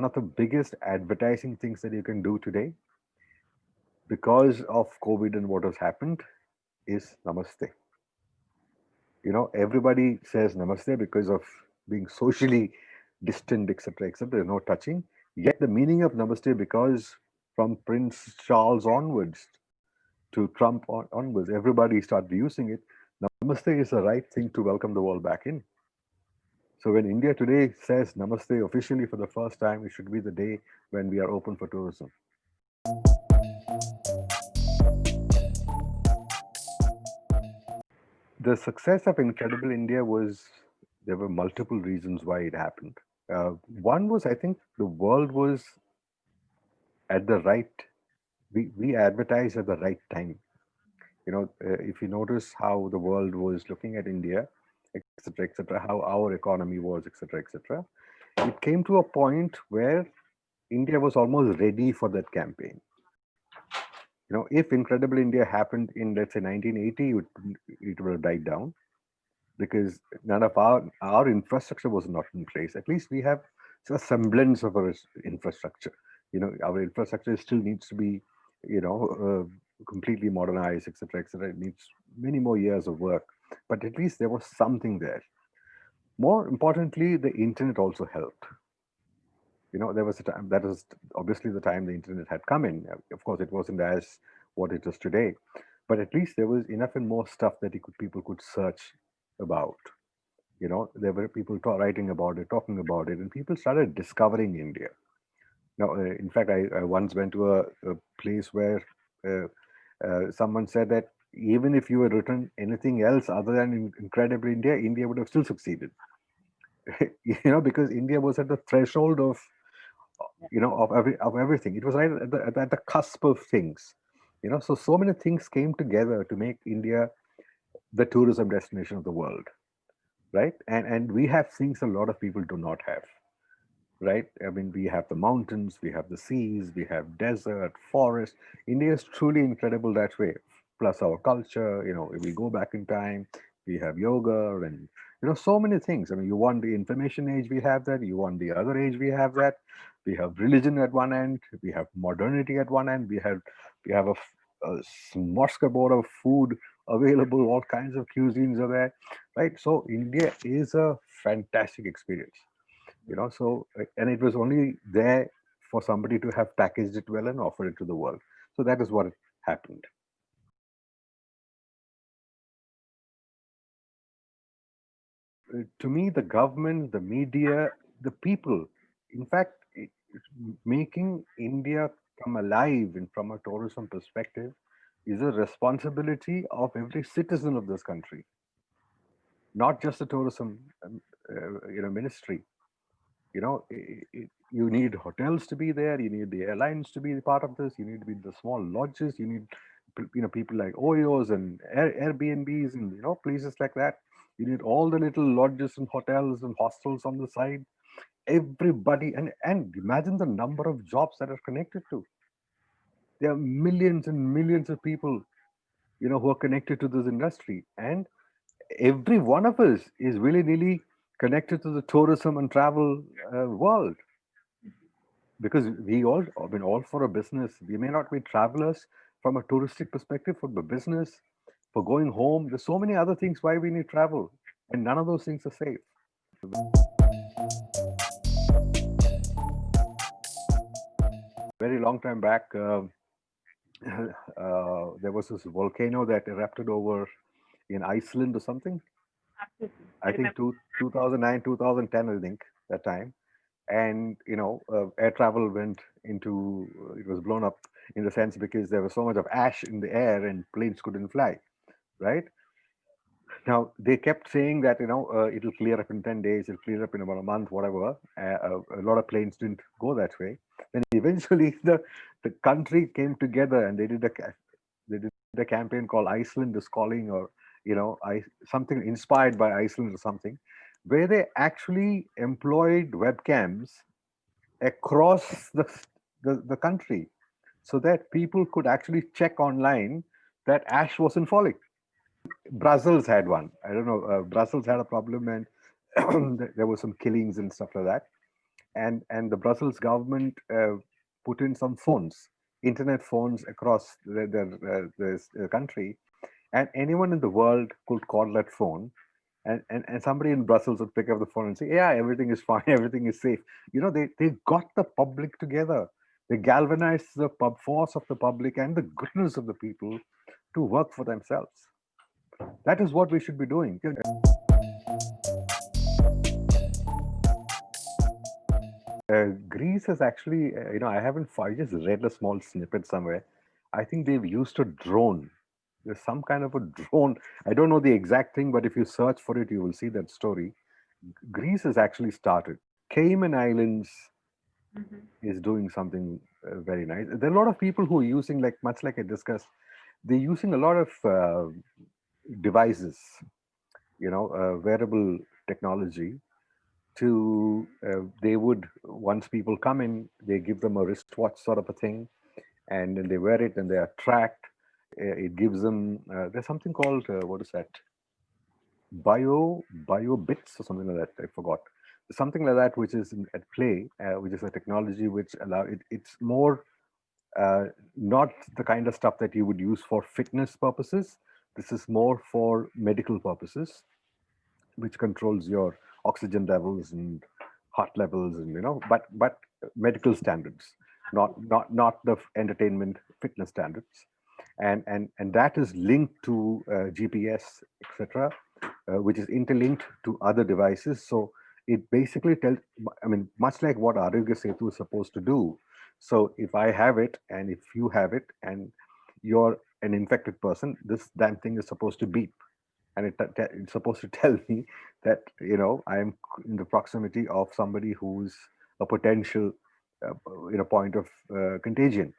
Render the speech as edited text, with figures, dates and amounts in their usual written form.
one of the biggest advertising things that you can do today because of COVID and what has happened is Namaste. Everybody says Namaste because of being socially distant, etc., etc. There's no touching. Yet the meaning of Namaste, because from Prince Charles onwards to Trump onwards, everybody started using it. Namaste is the right thing to welcome the world back in. So when India today says Namaste officially for the first time, it should be the day when we are open for tourism. The success of Incredible India there were multiple reasons why it happened. One was, I think, the world was at the right, we advertised at the right time. If you notice how the world was looking at India, etc., how our economy was, etc., it came to a point where India was almost ready for that campaign. If Incredible India happened in, let's say, 1980, it would have died down because none of our infrastructure was not in place. At least we have a semblance of our infrastructure. Our infrastructure still needs to be, completely modernized, etc. It needs many more years of work, but at least there was something there. More importantly, the internet also helped. There was a time, that was obviously the time the internet had come in. Of course, it wasn't as what it is today, but at least there was enough and more stuff that people could search about. There were people writing about it, talking about it, and people started discovering India. Now, in fact, I once went to a place where uh, someone said that even if you had written anything else other than Incredible India, India would have still succeeded. Because India was at the threshold of of everything. It was right at the cusp of things. So many things came together to make India the tourism destination of the world, right? And we have things a lot of people do not have, right? I mean, we have the mountains, we have the seas, we have desert, forest. India is truly incredible that way. Plus our culture, if we go back in time, we have yoga and so many things. I mean, you want the information age, we have that. You want the other age, we have that. We have religion at one end, we have modernity at one end, we have a smorgasbord of food available, all kinds of cuisines are there, right? So India is a fantastic experience. So and it was only there for somebody to have packaged it well and offered it to the world. So that is what happened. To me, the government, the media, the people, in fact, making India come alive and from a tourism perspective is a responsibility of every citizen of this country, not just the tourism ministry. You need hotels to be there, you need the airlines to be part of this, you need to be the small lodges, you need people like oyos and airbnbs and places like that. You need all the little lodges and hotels and hostels on the side. Everybody, and imagine the number of jobs that are connected to. There are millions and millions of people who are connected to this industry, and every one of us is willy-nilly connected to the tourism and travel world, because we all, I mean, all for a business. We may not be travelers from a touristic perspective, for the business, for going home. There's so many other things why we need travel, and none of those things are safe. Very long time back, there was this volcano that erupted over in Iceland or something. Absolutely. I I think remember. 2009, 2010, I think that time. And air travel went into, it was blown up in the sense because there was so much of ash in the air and planes couldn't fly, right? Now they kept saying that it'll clear up in 10 days, it'll clear up in about a month, whatever. A lot of planes didn't go that way. Then eventually the country came together and they did a campaign called Iceland is Calling, or something inspired by Iceland or something, where they actually employed webcams across the country so that people could actually check online that ash wasn't falling. Brussels had one. I don't know. Brussels had a problem, and there were some killings and stuff like that. and the Brussels government put in some phones, internet phones across the country, and anyone in the world could call that phone, and somebody in Brussels would pick up the phone and say, "Yeah, everything is fine, everything is safe." They got the public together. They galvanized the force of the public and the goodness of the people to work for themselves. That is what we should be doing. Greece is actually, I haven't, I just read a small snippet somewhere. I think they've used a drone. There's some kind of a drone. I don't know the exact thing, but if you search for it, you will see that story. Greece has actually started. Cayman Islands Hmm. is doing something very nice. There are a lot of people who are using, like much like I discussed, they're using a lot of devices, wearable technology they would, once people come in, they give them a wristwatch sort of a thing, and then they wear it and they are tracked. It gives them, there's something called, what is that? Bio bits or something like that. I forgot. Something like that, which is at play, which is a technology which it's more not the kind of stuff that you would use for fitness purposes. This is more for medical purposes, which controls your oxygen levels and heart levels, and but medical standards, not the entertainment fitness standards, and that is linked to GPS, etc., which is interlinked to other devices. So it basically tells, I mean, much like what Arogya Setu is supposed to do. So if I have it, and if you have it, and you're an infected person, this damn thing is supposed to beep, and it's supposed to tell me that I am in the proximity of somebody who's a potential point of contagion.